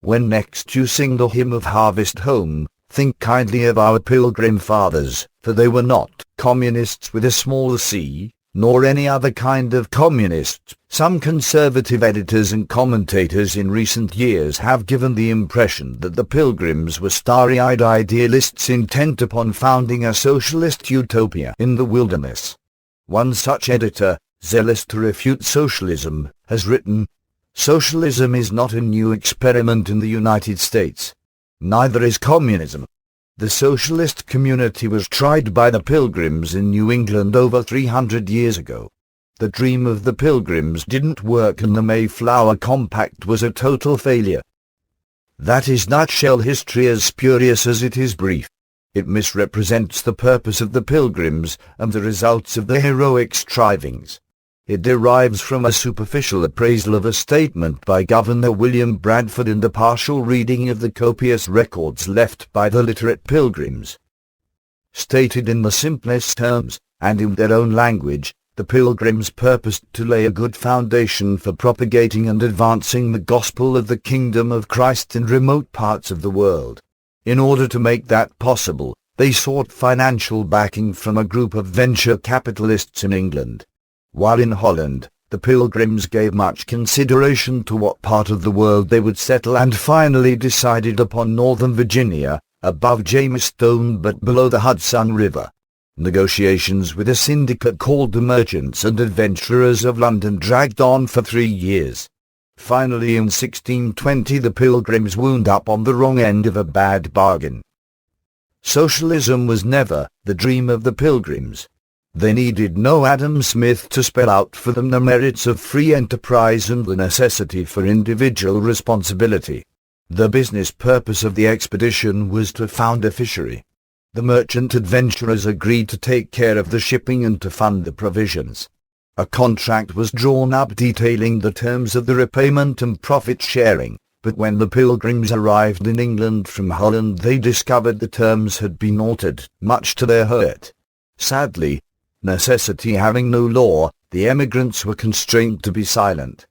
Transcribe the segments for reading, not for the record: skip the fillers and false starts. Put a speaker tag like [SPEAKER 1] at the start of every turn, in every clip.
[SPEAKER 1] When next you sing the hymn of harvest home, think kindly of our Pilgrim Fathers, for they were not communists with a small c, nor any other kind of communists. Some conservative editors and commentators in recent years have given the impression that the Pilgrims were starry-eyed idealists intent upon founding a socialist utopia in the wilderness. One such editor, zealous to refute socialism, has written, "Socialism is not a new experiment in the United States. Neither is communism. The socialist community was tried by the Pilgrims in New England over 300 years ago. The dream of the Pilgrims didn't work and the Mayflower Compact was a total failure." That is nutshell history, as spurious as it is brief. It misrepresents the purpose of the Pilgrims and the results of their heroic strivings. It derives from a superficial appraisal of a statement by Governor William Bradford and a partial reading of the copious records left by the literate Pilgrims. Stated in the simplest terms, and in their own language, the Pilgrims purposed to lay a good foundation for propagating and advancing the gospel of the kingdom of Christ in remote parts of the world. In order to make that possible, they sought financial backing from a group of venture capitalists in England. While in Holland, the Pilgrims gave much consideration to what part of the world they would settle and finally decided upon northern Virginia, above Jamestown but below the Hudson River. Negotiations with a syndicate called the Merchants and Adventurers of London dragged on for 3 years. Finally in 1620 the Pilgrims wound up on the wrong end of a bad bargain. Socialism was never the dream of the Pilgrims. They needed no Adam Smith to spell out for them the merits of free enterprise and the necessity for individual responsibility. The business purpose of the expedition was to found a fishery. The merchant adventurers agreed to take care of the shipping and to fund the provisions. A contract was drawn up detailing the terms of the repayment and profit sharing, but when the Pilgrims arrived in England from Holland they discovered the terms had been altered, much to their hurt. Sadly, necessity having no law, the emigrants were constrained to be silent.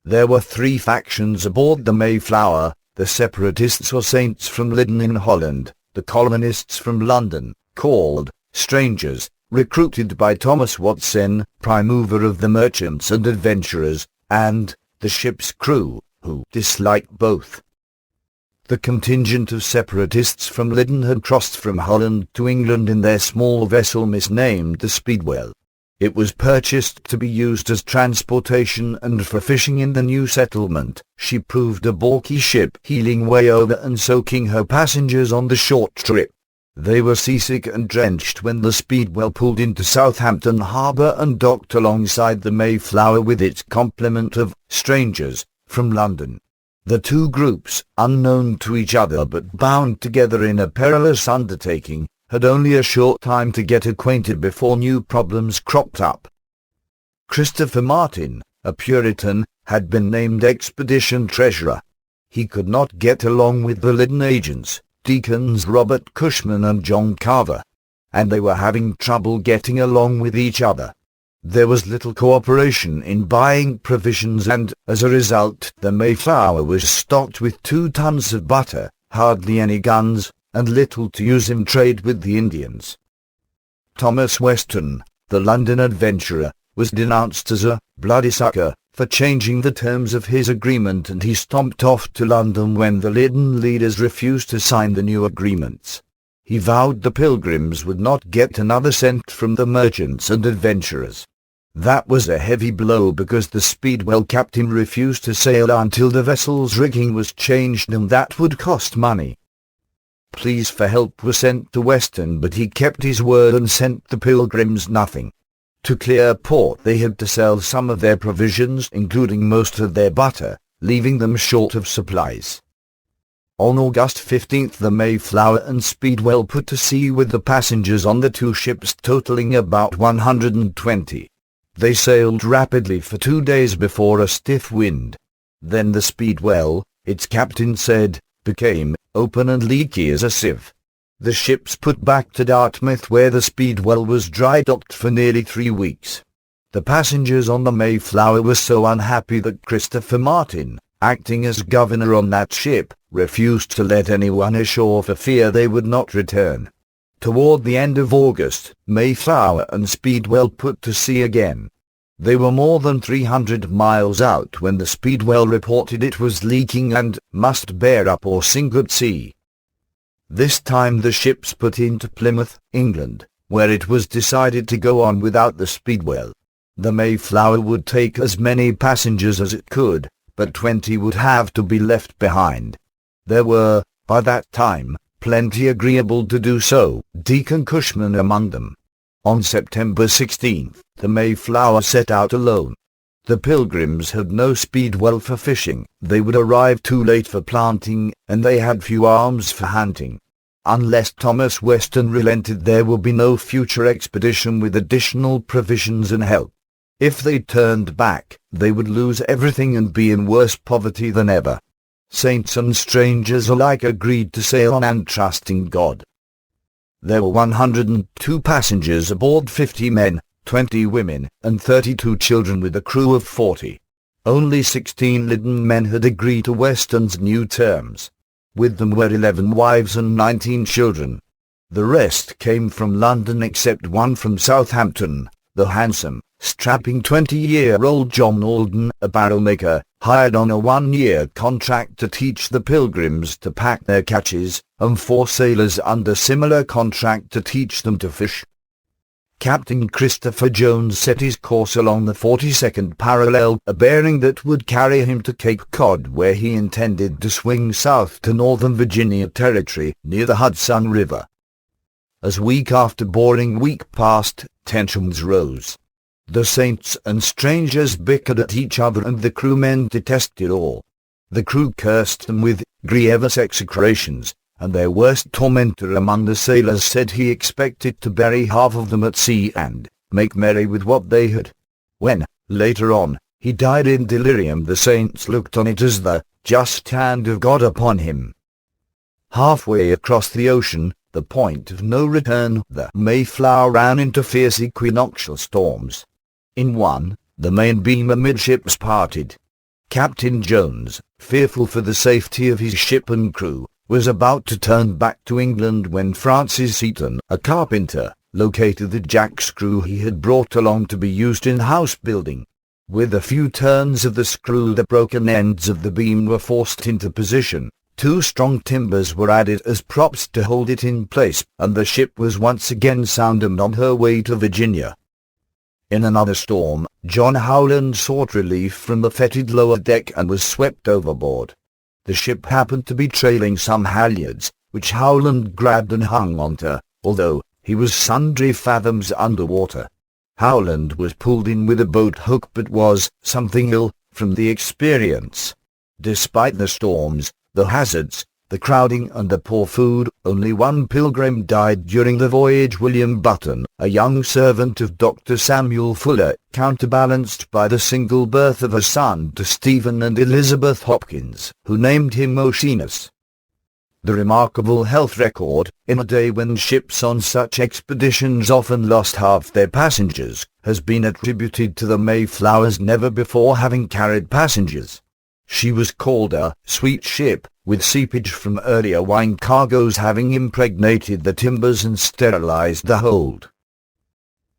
[SPEAKER 1] There were 3 factions aboard the Mayflower, the separatists or saints from Leyden in Holland, the colonists from London, called strangers, recruited by Thomas Watson, prime mover of the Merchants and Adventurers, and the ship's crew, who disliked both. The contingent of separatists from Leyden had crossed from Holland to England in their small vessel misnamed the Speedwell. It was purchased to be used as transportation and for fishing in the new settlement. She proved a balky ship, heeling way over and soaking her passengers on the short trip. They were seasick and drenched when the Speedwell pulled into Southampton harbour and docked alongside the Mayflower with its complement of strangers from London. The 2 groups, unknown to each other but bound together in a perilous undertaking, had only a short time to get acquainted before new problems cropped up. Christopher Martin, a Puritan, had been named expedition treasurer. He could not get along with the Leyden agents, Deacons Robert Cushman and John Carver, and they were having trouble getting along with each other. There was little cooperation in buying provisions and, as a result, the Mayflower was stocked with 2 tons of butter, hardly any guns, and little to use in trade with the Indians. Thomas Weston, the London adventurer, was denounced as a bloodsucker for changing the terms of his agreement, and he stomped off to London when the Leyden leaders refused to sign the new agreements. He vowed the Pilgrims would not get another cent from the Merchants and Adventurers. That was a heavy blow because the Speedwell captain refused to sail until the vessel's rigging was changed, and that would cost money. Pleas for help were sent to Weston, but he kept his word and sent the Pilgrims nothing. To clear port they had to sell some of their provisions, including most of their butter, leaving them short of supplies. On August 15 the Mayflower and Speedwell put to sea with the passengers on the 2 ships totaling about 120. They sailed rapidly for 2 days before a stiff wind. Then the Speedwell, its captain said, became open and leaky as a sieve. The ships put back to Dartmouth, where the Speedwell was dry docked for nearly 3 weeks. The passengers on the Mayflower were so unhappy that Christopher Martin, acting as governor on that ship, refused to let anyone ashore for fear they would not return. Toward the end of August, Mayflower and Speedwell put to sea again. They were more than 300 miles out when the Speedwell reported it was leaking and must bear up or sink at sea. This time the ships put into Plymouth, England, where it was decided to go on without the Speedwell. The Mayflower would take as many passengers as it could, but 20 would have to be left behind. There were, by that time, plenty agreeable to do so, Deacon Cushman among them. On September 16, the Mayflower set out alone. The Pilgrims had no Speedwell for fishing, they would arrive too late for planting, and they had few arms for hunting. Unless Thomas Weston relented, there would be no future expedition with additional provisions and help. If they turned back, they would lose everything and be in worse poverty than ever. Saints and strangers alike agreed to sail on and trust in God. There were 102 passengers aboard, 50 men, 20 women, and 32 children with a crew of 40. Only 16 Lyddon men had agreed to Weston's new terms. With them were 11 wives and 19 children. The rest came from London except one from Southampton, the handsome, strapping 20-year-old John Alden, a barrel-maker, hired on a 1-year contract to teach the Pilgrims to pack their catches, and 4 sailors under similar contract to teach them to fish. Captain Christopher Jones set his course along the 42nd parallel, a bearing that would carry him to Cape Cod, where he intended to swing south to Northern Virginia Territory, near the Hudson River. As week after boarding week passed, tensions rose. The saints and strangers bickered at each other and the crewmen detested all. The crew cursed them with grievous execrations, and their worst tormentor among the sailors said he expected to bury half of them at sea and make merry with what they had. When, later on, he died in delirium, the saints looked on it as the just hand of God upon him. Halfway across the ocean, the point of no return, the Mayflower ran into fierce equinoctial storms. In one, the main beam amidships parted. Captain Jones, fearful for the safety of his ship and crew, was about to turn back to England when Francis Eaton, a carpenter, located the jack screw he had brought along to be used in house building. With a few turns of the screw, the broken ends of the beam were forced into position. 2 strong timbers were added as props to hold it in place, and the ship was once again sound and on her way to Virginia. In another storm, John Howland sought relief from the fetid lower deck and was swept overboard. The ship happened to be trailing some halyards, which Howland grabbed and hung onto, although he was sundry fathoms underwater. Howland was pulled in with a boat hook but was something ill from the experience. Despite the storms, the hazards, the crowding and the poor food, only one pilgrim died during the voyage, William Button, a young servant of Dr. Samuel Fuller, counterbalanced by the single birth of a son to Stephen and Elizabeth Hopkins, who named him Oceanus. The remarkable health record, in a day when ships on such expeditions often lost half their passengers, has been attributed to the Mayflower's never before having carried passengers. She was called a sweet ship, with seepage from earlier wine cargoes having impregnated the timbers and sterilized the hold.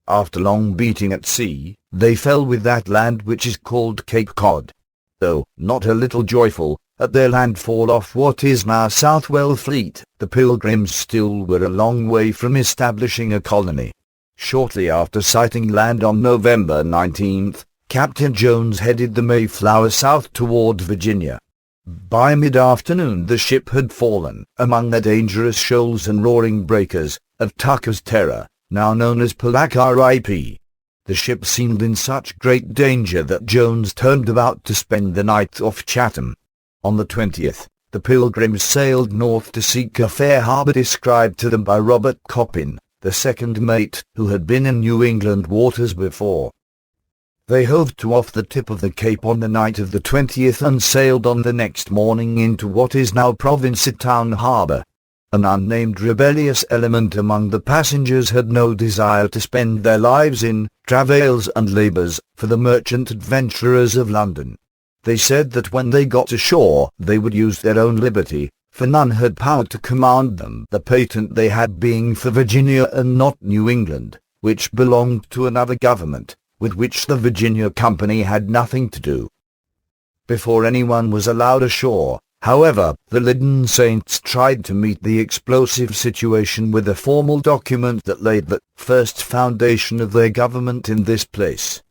[SPEAKER 1] After long beating at sea, they fell with that land which is called Cape Cod. Though not a little joyful at their landfall off what is now Southwell Fleet, the Pilgrims still were a long way from establishing a colony. Shortly after sighting land on November 19th, Captain Jones headed the Mayflower south toward Virginia. By mid-afternoon the ship had fallen among the dangerous shoals and roaring breakers of Tucker's Terror, now known as Polacar IP. The ship seemed in such great danger that Jones turned about to spend the night off Chatham. On the 20th, the Pilgrims sailed north to seek a fair harbor described to them by Robert Coppin, the second mate, who had been in New England waters before. They hove to off the tip of the Cape on the night of the 20th and sailed on the next morning into what is now Provincetown Harbor. An unnamed rebellious element among the passengers had no desire to spend their lives in travails and labors for the merchant adventurers of London. They said that when they got ashore they would use their own liberty, for none had power to command them, the patent they had being for Virginia and not New England, which belonged to another government, with which the Virginia Company had nothing to do. Before anyone was allowed ashore, however, the Liddon Saints tried to meet the explosive situation with a formal document that laid the first foundation of their government in this place.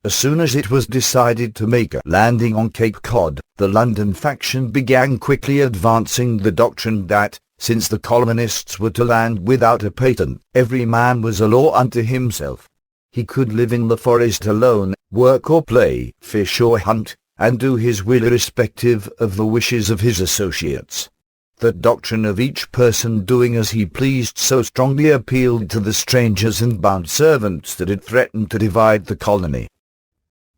[SPEAKER 1] As soon as it was decided to make a landing on Cape Cod, the London faction began quickly advancing the doctrine that, since the colonists were to land without a patent, every man was a law unto himself. He could live in the forest alone, work or play, fish or hunt, and do his will irrespective of the wishes of his associates. The doctrine of each person doing as he pleased so strongly appealed to the strangers and bound servants that it threatened to divide the colony.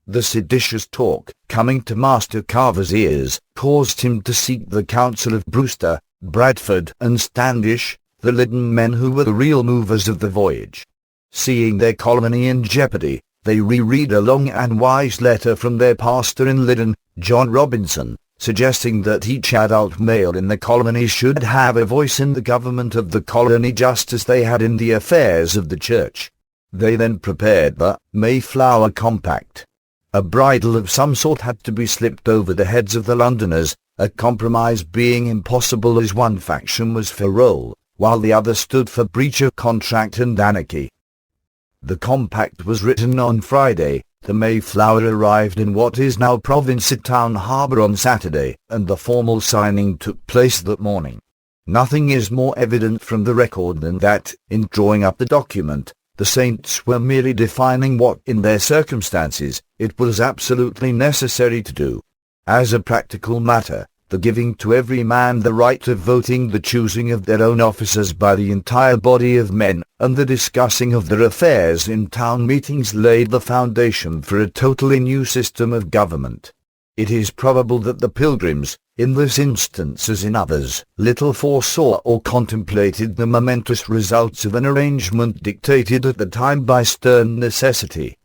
[SPEAKER 1] The seditious talk, coming to Master Carver's ears, caused him to seek the counsel of Brewster, Bradford, and Standish, the Liddon men who were the real movers of the voyage. Seeing their colony in jeopardy, they reread a long and wise letter from their pastor in Liddon, John Robinson, suggesting that each adult male in the colony should have a voice in the government of the colony just as they had in the affairs of the church. They then prepared the Mayflower Compact. A bridle of some sort had to be slipped over the heads of the Londoners, a compromise being impossible as one faction was for roll, while the other stood for breach of contract and anarchy. The compact was written on Friday, the Mayflower arrived in what is now Provincetown Harbour on Saturday, and the formal signing took place that morning. Nothing is more evident from the record than that, in drawing up the document, the Saints were merely defining what, in their circumstances, it was absolutely necessary to do. As a practical matter, the giving to every man the right of voting, the choosing of their own officers by the entire body of men, and the discussing of their affairs in town meetings laid the foundation for a totally new system of government. It is probable that the Pilgrims, in this instance as in others, little foresaw or contemplated the momentous results of an arrangement dictated at the time by stern necessity.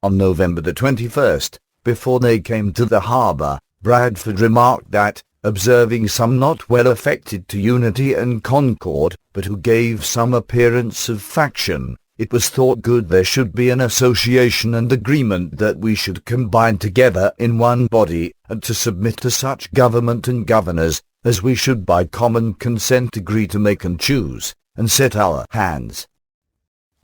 [SPEAKER 1] On November the 21st, before they came to the harbour, Bradford remarked that, observing some not well affected to unity and concord, but who gave some appearance of faction, it was thought good there should be an association and agreement that we should combine together in one body, and to submit to such government and governors, as we should by common consent agree to make and choose, and set our hands.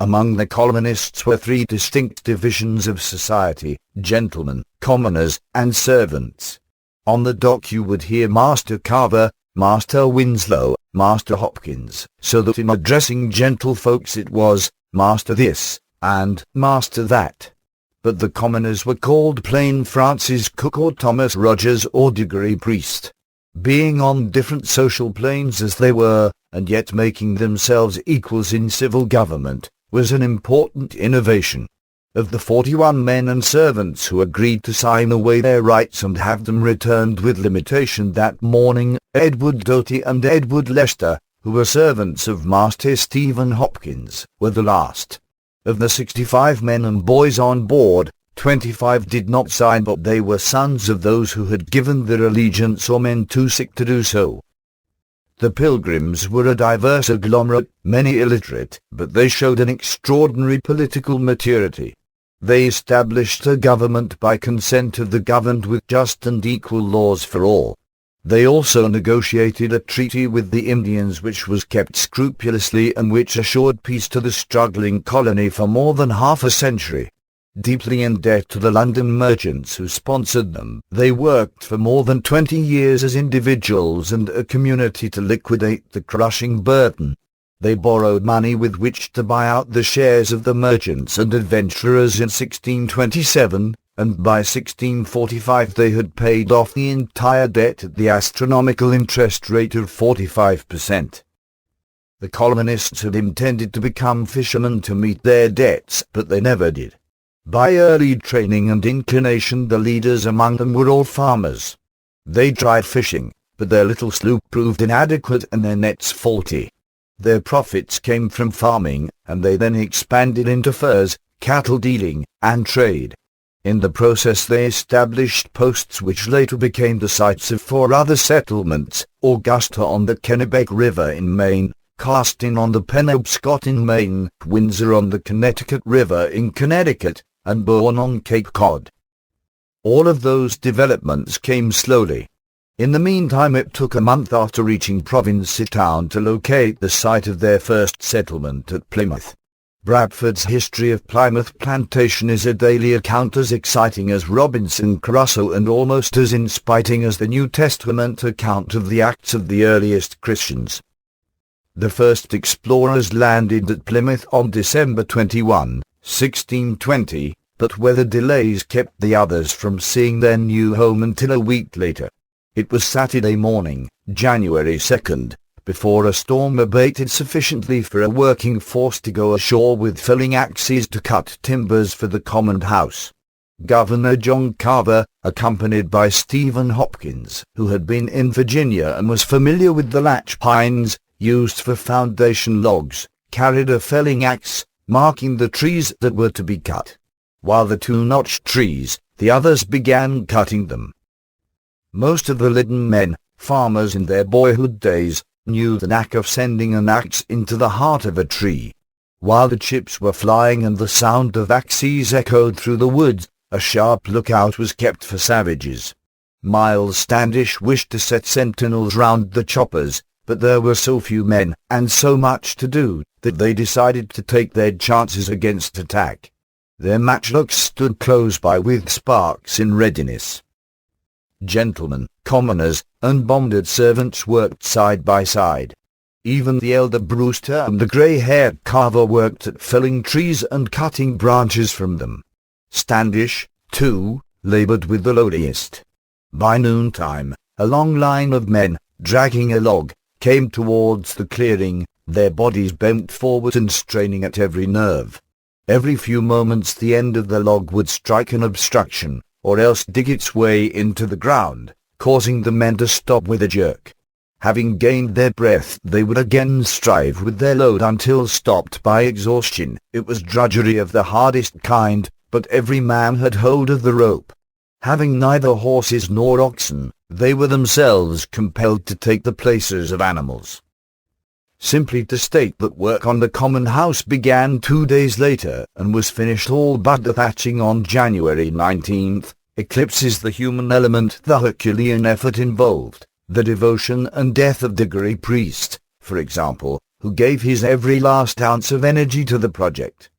[SPEAKER 1] Among the colonists were three distinct divisions of society: gentlemen, commoners, and servants. On the dock you would hear Master Carver, Master Winslow, Master Hopkins, so that in addressing gentlefolks it was Master this, and Master that. But the commoners were called plain Francis Cook or Thomas Rogers or degree priest. Being on different social planes as they were, and yet making themselves equals in civil government, was an important innovation. Of the 41 men and servants who agreed to sign away their rights and have them returned with limitation that morning, Edward Doty and Edward Lester, who were servants of Master Stephen Hopkins, were the last. Of the 65 men and boys on board, 25 did not sign, but they were sons of those who had given their allegiance or men too sick to do so. The Pilgrims were a diverse agglomerate, many illiterate, but they showed an extraordinary political maturity. They established a government by consent of the governed with just and equal laws for all. They also negotiated a treaty with the Indians which was kept scrupulously and which assured peace to the struggling colony for more than half a century. Deeply in debt to the London merchants who sponsored them, they worked for more than 20 years as individuals and a community to liquidate the crushing burden. They borrowed money with which to buy out the shares of the merchants and adventurers in 1627, and by 1645 they had paid off the entire debt at the astronomical interest rate of 45%. The colonists had intended to become fishermen to meet their debts, but they never did. By early training and inclination the leaders among them were all farmers. They tried fishing, but their little sloop proved inadequate and their nets faulty. Their profits came from farming, and they then expanded into furs, cattle dealing, and trade. In the process they established posts which later became the sites of 4 other settlements: Augusta on the Kennebec River in Maine, Casting on the Penobscot in Maine, Windsor on the Connecticut River in Connecticut, and Bourne on Cape Cod. All of those developments came slowly. In the meantime, it took a month after reaching Provincetown to locate the site of their first settlement at Plymouth. Bradford's History of Plymouth Plantation is a daily account as exciting as Robinson Crusoe and almost as inspiring as the New Testament account of the acts of the earliest Christians. The first explorers landed at Plymouth on December 21, 1620, but weather delays kept the others from seeing their new home until a week later. It was Saturday morning, January 2nd, before a storm abated sufficiently for a working force to go ashore with felling axes to cut timbers for the common house. Governor John Carver, accompanied by Stephen Hopkins, who had been in Virginia and was familiar with the latch pines used for foundation logs, carried a felling axe, marking the trees that were to be cut. While the 2 notched trees, the others began cutting them. Most of the Lyddon men, farmers in their boyhood days, knew the knack of sending an axe into the heart of a tree. While the chips were flying and the sound of axes echoed through the woods, a sharp lookout was kept for savages. Miles Standish wished to set sentinels round the choppers, but there were so few men, and so much to do, that they decided to take their chances against attack. Their matchlocks stood close by with sparks in readiness. Gentlemen, commoners, and bonded servants worked side by side. Even the elder Brewster and the grey-haired Carver worked at felling trees and cutting branches from them. Standish, too, laboured with the lowliest. By noontime, a long line of men, dragging a log, came towards the clearing, their bodies bent forward and straining at every nerve. Every few moments the end of the log would strike an obstruction, or else dig its way into the ground, causing the men to stop with a jerk. Having gained their breath, they would again strive with their load until stopped by exhaustion. It was drudgery of the hardest kind, but every man had hold of the rope. Having neither horses nor oxen, they were themselves compelled to take the places of animals. Simply to state that work on the common house began 2 days later and was finished all but the thatching on January 19th, eclipses the human element the Herculean effort involved, the devotion and death of the Diggory priest, for example, who gave his every last ounce of energy to the project.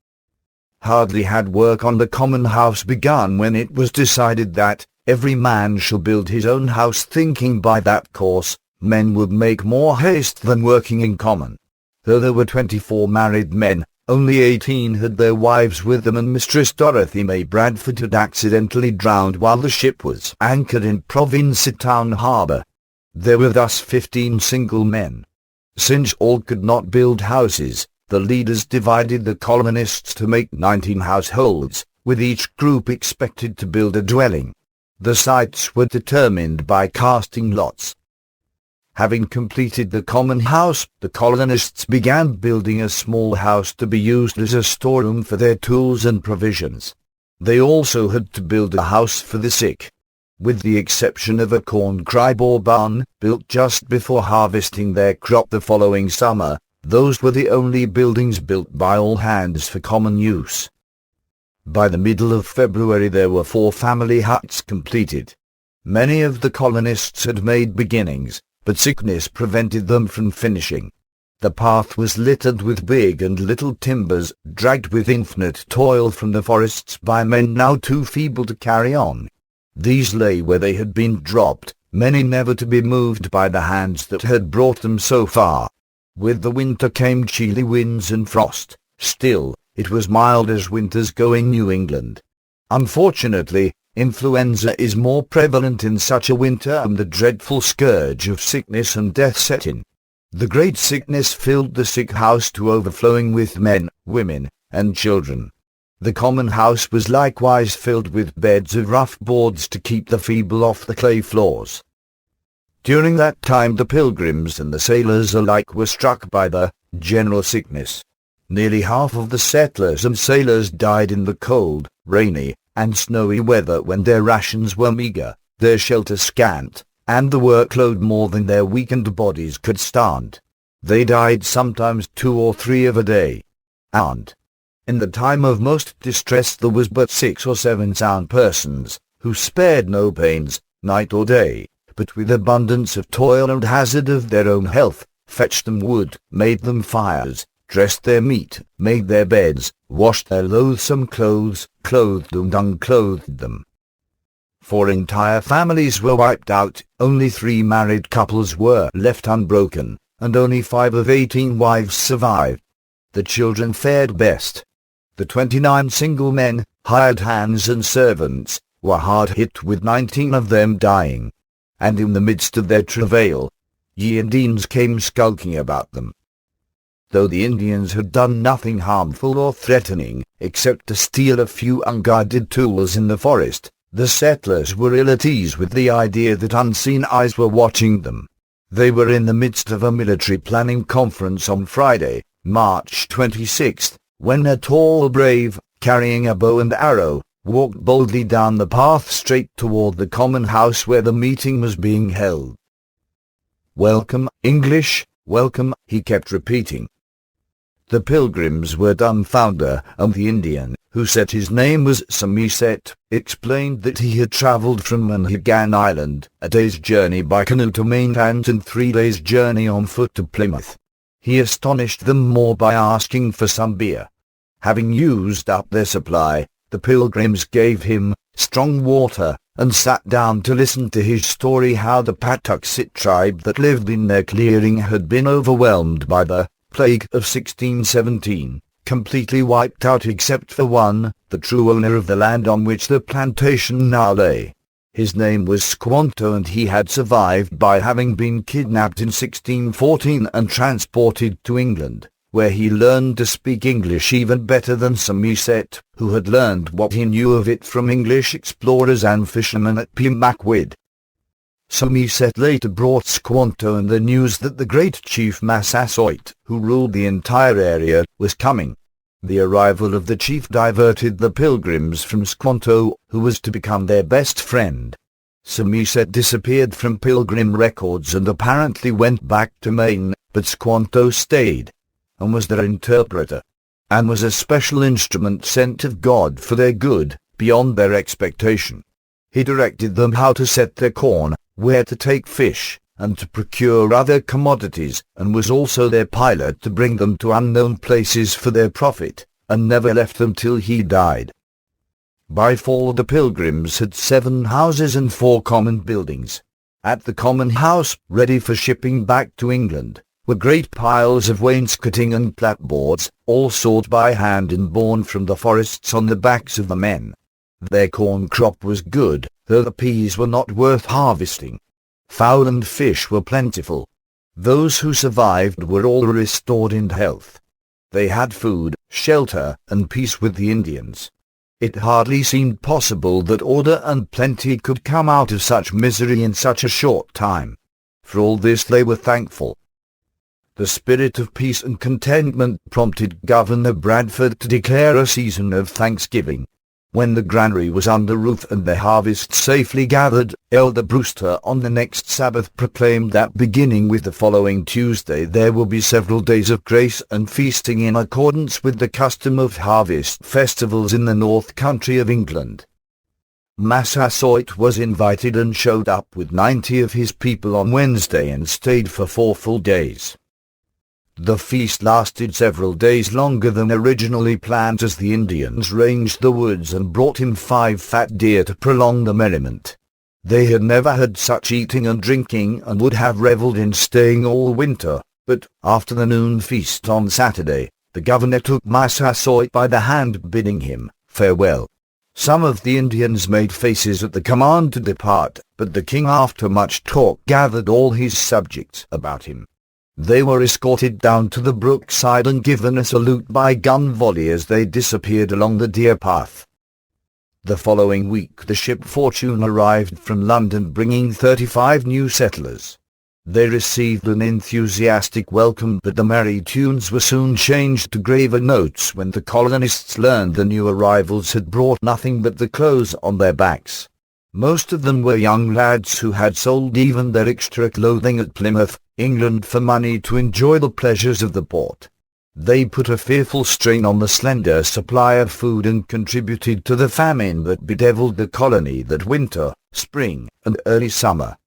[SPEAKER 1] Hardly had work on the common house begun when it was decided that every man shall build his own house, thinking by that course men would make more haste than working in common. Though there were 24 married men, only 18 had their wives with them, and Mistress Dorothy May Bradford had accidentally drowned while the ship was anchored in Provincetown Harbour. There were thus 15 single men. Since all could not build houses, the leaders divided the colonists to make 19 households, with each group expected to build a dwelling. The sites were determined by casting lots. Having completed the common house, the colonists began building a small house to be used as a storeroom for their tools and provisions. They also had to build a house for the sick. With the exception of a corn crib or barn, built just before harvesting their crop the following summer, those were the only buildings built by all hands for common use. By the middle of February there were 4 family huts completed. Many of the colonists had made beginnings, but sickness prevented them from finishing. The path was littered with big and little timbers, dragged with infinite toil from the forests by men now too feeble to carry on. These lay where they had been dropped, many never to be moved by the hands that had brought them so far. With the winter came chilly winds and frost. Still, it was mild as winters go in New England. Unfortunately, influenza is more prevalent in such a winter, and the dreadful scourge of sickness and death set in. The great sickness filled the sick house to overflowing with men, women, and children. The common house was likewise filled with beds of rough boards to keep the feeble off the clay floors. During that time the Pilgrims and the sailors alike were struck by the general sickness. Nearly half of the settlers and sailors died in the cold, rainy, and snowy weather when their rations were meager, their shelter scant, and the workload more than their weakened bodies could stand. They died sometimes 2 or 3 of a day. And in the time of most distress there was but 6 or 7 sound persons, who spared no pains, night or day, but with abundance of toil and hazard of their own health, fetched them wood, made them fires, dressed their meat, made their beds, washed their loathsome clothes, clothed and unclothed them. 4 entire families were wiped out, only 3 married couples were left unbroken, and only 5 of 18 wives survived. The children fared best. The 29 single men, hired hands and servants, were hard hit with 19 of them dying. And in the midst of their travail, ye Indians came skulking about them. Though the Indians had done nothing harmful or threatening, except to steal a few unguarded tools in the forest, the settlers were ill at ease with the idea that unseen eyes were watching them. They were in the midst of a military planning conference on Friday, March 26th, when a tall brave, carrying a bow and arrow, walked boldly down the path straight toward the common house where the meeting was being held. "Welcome, English, welcome," he kept repeating. The Pilgrims were dumbfounded, and the Indian, who said his name was Socialist, explained that he had travelled from Manhagan Island, a day's journey by canoe to mainland and 3 days' journey on foot to Plymouth. He astonished them more by asking for some beer. Having used up their supply, the Pilgrims gave him strong water, and sat down to listen to his story how the Patuxet tribe that lived in their clearing had been overwhelmed by the plague of 1617, completely wiped out except for one, the true owner of the land on which the plantation now lay. His name was Squanto, and he had survived by having been kidnapped in 1614 and transported to England, where he learned to speak English even better than Socialist, who had learned what he knew of it from English explorers and fishermen at Pemaquid. Socialist later brought Squanto and the news that the great chief Massasoit, who ruled the entire area, was coming. The arrival of the chief diverted the Pilgrims from Squanto, who was to become their best friend. Socialist disappeared from Pilgrim records and apparently went back to Maine, but Squanto stayed, and was their interpreter, and was a special instrument sent of God for their good, beyond their expectation. He directed them how to set their corn, where to take fish, and to procure other commodities, and was also their pilot to bring them to unknown places for their profit, and never left them till he died. By fall the Pilgrims had 7 houses and 4 common buildings. At the common house, ready for shipping back to England, were great piles of wainscoting and clapboards, all sawed by hand and borne from the forests on the backs of the men. Their corn crop was good, though the peas were not worth harvesting. Fowl and fish were plentiful. Those who survived were all restored in health. They had food, shelter, and peace with the Indians. It hardly seemed possible that order and plenty could come out of such misery in such a short time. For all this they were thankful. The spirit of peace and contentment prompted Governor Bradford to declare a season of thanksgiving. When the granary was under roof and the harvest safely gathered, Elder Brewster on the next Sabbath proclaimed that beginning with the following Tuesday there will be several days of grace and feasting in accordance with the custom of harvest festivals in the north country of England. Massasoit was invited and showed up with 90 of his people on Wednesday and stayed for 4 full days. The feast lasted several days longer than originally planned as the Indians ranged the woods and brought him 5 fat deer to prolong the merriment. They had never had such eating and drinking and would have revelled in staying all winter, but, after the noon feast on Saturday, the governor took Massasoit by the hand bidding him farewell. Some of the Indians made faces at the command to depart, but the king after much talk gathered all his subjects about him. They were escorted down to the brookside and given a salute by gun volley as they disappeared along the deer path. The following week the ship Fortune arrived from London bringing 35 new settlers. They received an enthusiastic welcome, but the merry tunes were soon changed to graver notes when the colonists learned the new arrivals had brought nothing but the clothes on their backs. Most of them were young lads who had sold even their extra clothing at Plymouth, England, for money to enjoy the pleasures of the port. They put a fearful strain on the slender supply of food and contributed to the famine that bedeviled the colony that winter, spring, and early summer.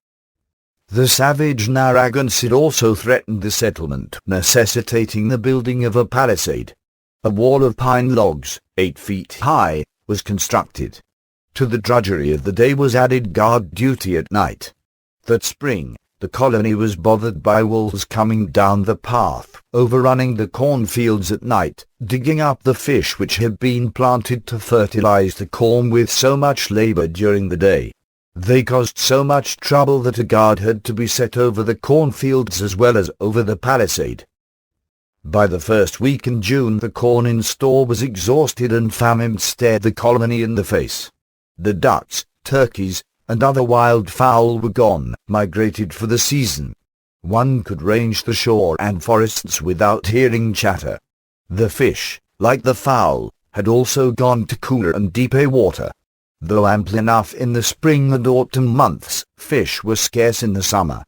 [SPEAKER 1] The savage Narragansett also threatened the settlement, necessitating the building of a palisade. A wall of pine logs, 8 feet high, was constructed. To the drudgery of the day was added guard duty at night. That spring, the colony was bothered by wolves coming down the path, overrunning the cornfields at night, digging up the fish which had been planted to fertilize the corn with so much labor during the day. They caused so much trouble that a guard had to be set over the cornfields as well as over the palisade. By the first week in June the corn in store was exhausted and famine stared the colony in the face. The ducks, turkeys, and other wild fowl were gone, migrated for the season. One could range the shore and forests without hearing chatter. The fish, like the fowl, had also gone to cooler and deeper water. Though ample enough in the spring and autumn months, fish were scarce in the summer.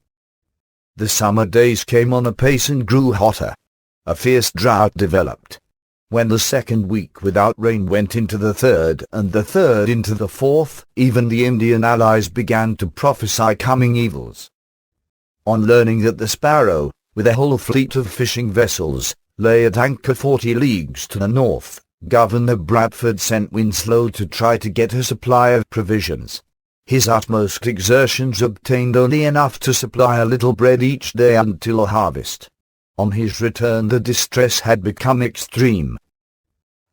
[SPEAKER 1] The summer days came on apace and grew hotter. A fierce drought developed. When the second week without rain went into the third and the third into the fourth, even the Indian allies began to prophesy coming evils. On learning that the Sparrow, with a whole fleet of fishing vessels, lay at anchor 40 leagues to the north, Governor Bradford sent Winslow to try to get a supply of provisions. His utmost exertions obtained only enough to supply a little bread each day until harvest. On his return the distress had become extreme.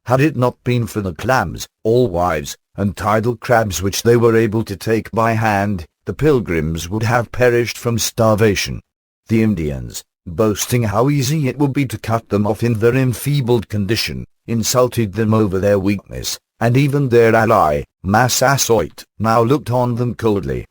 [SPEAKER 1] Had it not been for the clams, alewives, and tidal crabs which they were able to take by hand, the Pilgrims would have perished from starvation. The Indians, boasting how easy it would be to cut them off in their enfeebled condition, insulted them over their weakness, and even their ally, Massasoit, now looked on them coldly.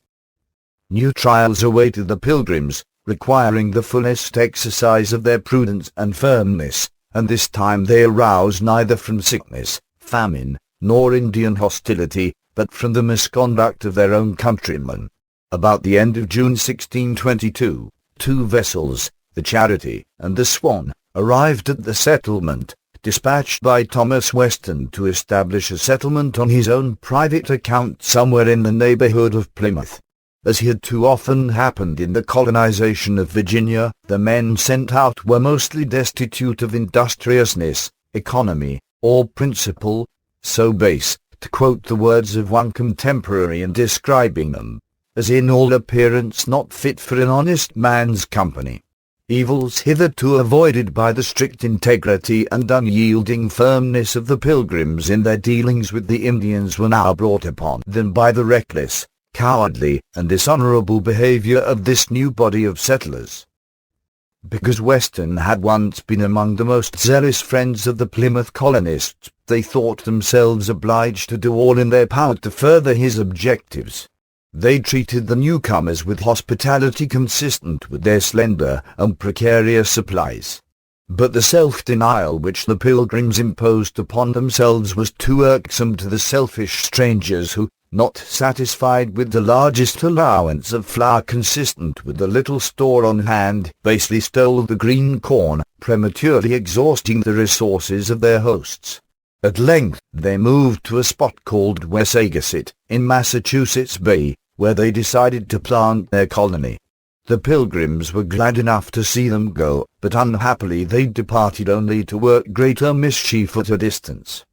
[SPEAKER 1] New trials awaited the Pilgrims, requiring the fullest exercise of their prudence and firmness, and this time they aroused neither from sickness, famine, nor Indian hostility, but from the misconduct of their own countrymen. About the end of June 1622, 2 vessels, the Charity and the Swan, arrived at the settlement, dispatched by Thomas Weston to establish a settlement on his own private account somewhere in the neighborhood of Plymouth. As had too often happened in the colonization of Virginia, the men sent out were mostly destitute of industriousness, economy, or principle, so base, to quote the words of one contemporary in describing them, as in all appearance not fit for an honest man's company. Evils hitherto avoided by the strict integrity and unyielding firmness of the Pilgrims in their dealings with the Indians were now brought upon them by the reckless, cowardly, and dishonorable behavior of this new body of settlers. Because Weston had once been among the most zealous friends of the Plymouth colonists, they thought themselves obliged to do all in their power to further his objectives. They treated the newcomers with hospitality consistent with their slender and precarious supplies. But the self-denial which the Pilgrims imposed upon themselves was too irksome to the selfish strangers who, not satisfied with the largest allowance of flour consistent with the little store on hand, basely stole the green corn, prematurely exhausting the resources of their hosts. At length they moved to a spot called Wessagusset, in Massachusetts Bay, where they decided to plant their colony. The Pilgrims were glad enough to see them go, but unhappily they departed only to work greater mischief at a distance.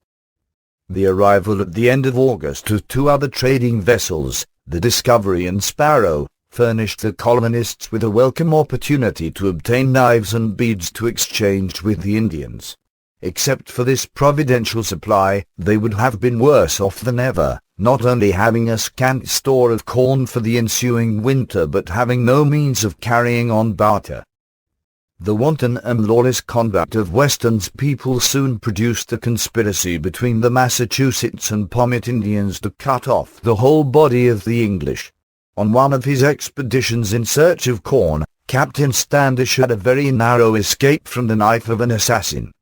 [SPEAKER 1] The arrival at the end of August of 2 other trading vessels, the Discovery and Sparrow, furnished the colonists with a welcome opportunity to obtain knives and beads to exchange with the Indians. Except for this providential supply, they would have been worse off than ever, not only having a scant store of corn for the ensuing winter but having no means of carrying on barter. The wanton and lawless conduct of Weston's people soon produced a conspiracy between the Massachusetts and Pommet Indians to cut off the whole body of the English. On one of his expeditions in search of corn, Captain Standish had a very narrow escape from the knife of an assassin.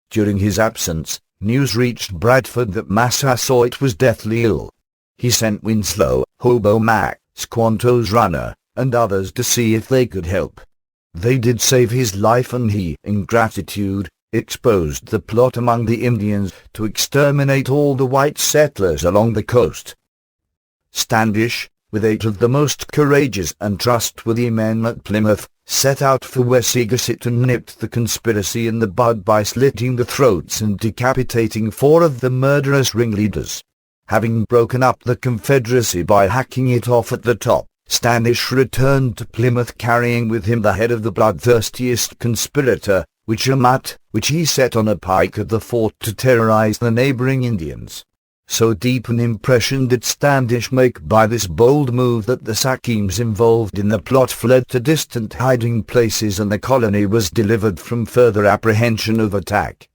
[SPEAKER 1] During his absence, news reached Bradford that Massasoit was deathly ill. He sent Winslow, Hobo Mac, Squanto's runner, and others to see if they could help. They did save his life, and he, in gratitude, exposed the plot among the Indians to exterminate all the white settlers along the coast. Standish, with 8 of the most courageous and trustworthy men at Plymouth, set out for Wessegusset and nipped the conspiracy in the bud by slitting the throats and decapitating 4 of the murderous ringleaders. Having broken up the Confederacy by hacking it off at the top, Standish returned to Plymouth carrying with him the head of the bloodthirstiest conspirator, Wichamat, which he set on a pike at the fort to terrorize the neighboring Indians. So deep an impression did Standish make by this bold move that the Sachems involved in the plot fled to distant hiding places, and the colony was delivered from further apprehension of attack.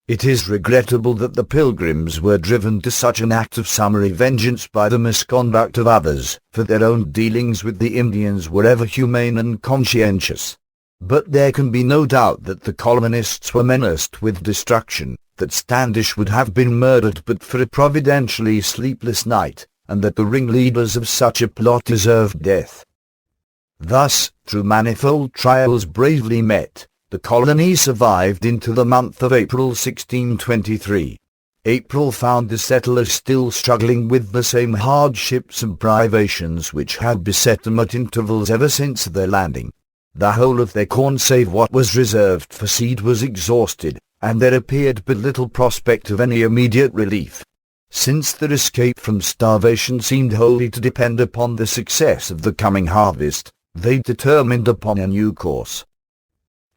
[SPEAKER 1] It is regrettable that the Pilgrims were driven to such an act of summary vengeance by the misconduct of others, for their own dealings with the Indians were ever humane and conscientious. But there can be no doubt that the colonists were menaced with destruction, that Standish would have been murdered but for a providentially sleepless night, and that the ringleaders of such a plot deserved death. Thus, through manifold trials bravely met, the colony survived into the month of April 1623. April found the settlers still struggling with the same hardships and privations which had beset them at intervals ever since their landing. The whole of their corn save what was reserved for seed was exhausted, and there appeared but little prospect of any immediate relief. Since their escape from starvation seemed wholly to depend upon the success of the coming harvest, they determined upon a new course.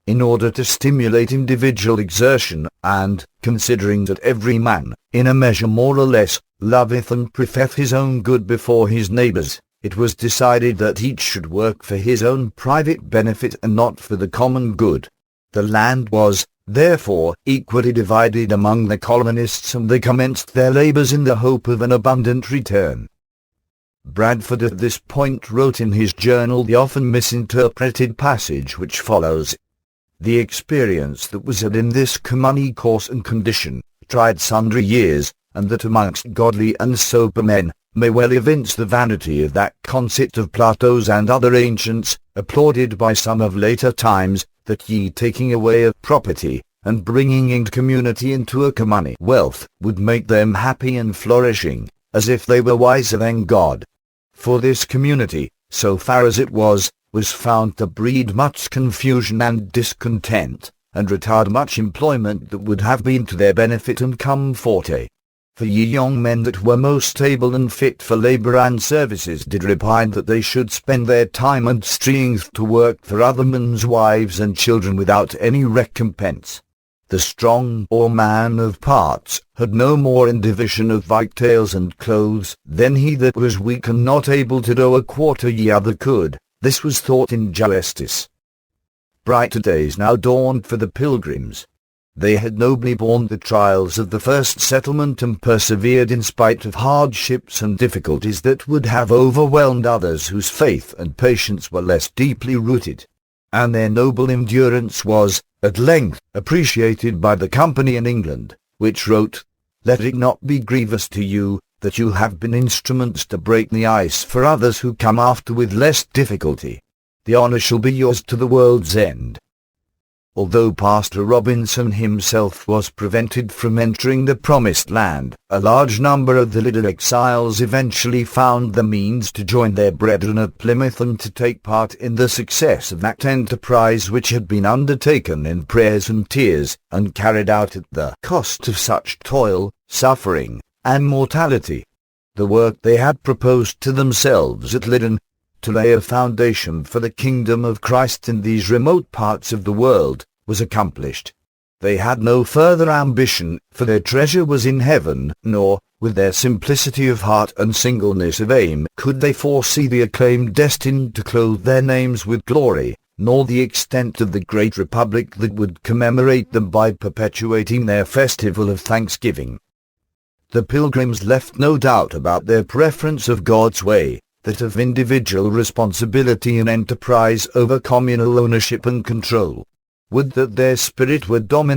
[SPEAKER 1] In order to stimulate individual exertion, and, considering that every man, in a measure more or less, loveth and prefereth his own good before his neighbour's, it was decided that each should work for his own private benefit and not for the common good. The land was, therefore, equally divided among the colonists, and they commenced their labours in the hope of an abundant return. Bradford at this point wrote in his journal the often misinterpreted passage which follows: "The experience that was had in this common course and condition, tried sundry years, and that amongst godly and sober men, may well evince the vanity of that conceit of Plato's and other ancients, applauded by some of later times, that ye taking away of property, and bringing in community into a common wealth, would make them happy and flourishing, as if they were wiser than God. For this community, so far as it was found to breed much confusion and discontent, and retard much employment that would have been to their benefit and comforte. For ye young men that were most able and fit for labour and services did repine that they should spend their time and strength to work for other men's wives and children without any recompense. The strong or man of parts had no more in division of victuals and clothes than he that was weak and not able to do a quarter ye other could. This was thought injustice. Brighter days now dawned for the Pilgrims. They had nobly borne the trials of the first settlement and persevered in spite of hardships and difficulties that would have overwhelmed others whose faith and patience were less deeply rooted. And their noble endurance was, at length, appreciated by the company in England, which wrote, "Let it not be grievous to you, that you have been instruments to break the ice for others who come after with less difficulty. The honour shall be yours to the world's end." Although Pastor Robinson himself was prevented from entering the promised land, a large number of the little exiles eventually found the means to join their brethren at Plymouth and to take part in the success of that enterprise which had been undertaken in prayers and tears, and carried out at the cost of such toil, suffering, and mortality. The work they had proposed to themselves at Lydon, to lay a foundation for the kingdom of Christ in these remote parts of the world, was accomplished. They had no further ambition, for their treasure was in heaven, nor, with their simplicity of heart and singleness of aim, could they foresee the acclaim destined to clothe their names with glory, nor the extent of the great republic that would commemorate them by perpetuating their festival of thanksgiving. The Pilgrims left no doubt about their preference of God's way. that of individual responsibility and enterprise over communal ownership and control. Would that their spirit were dominant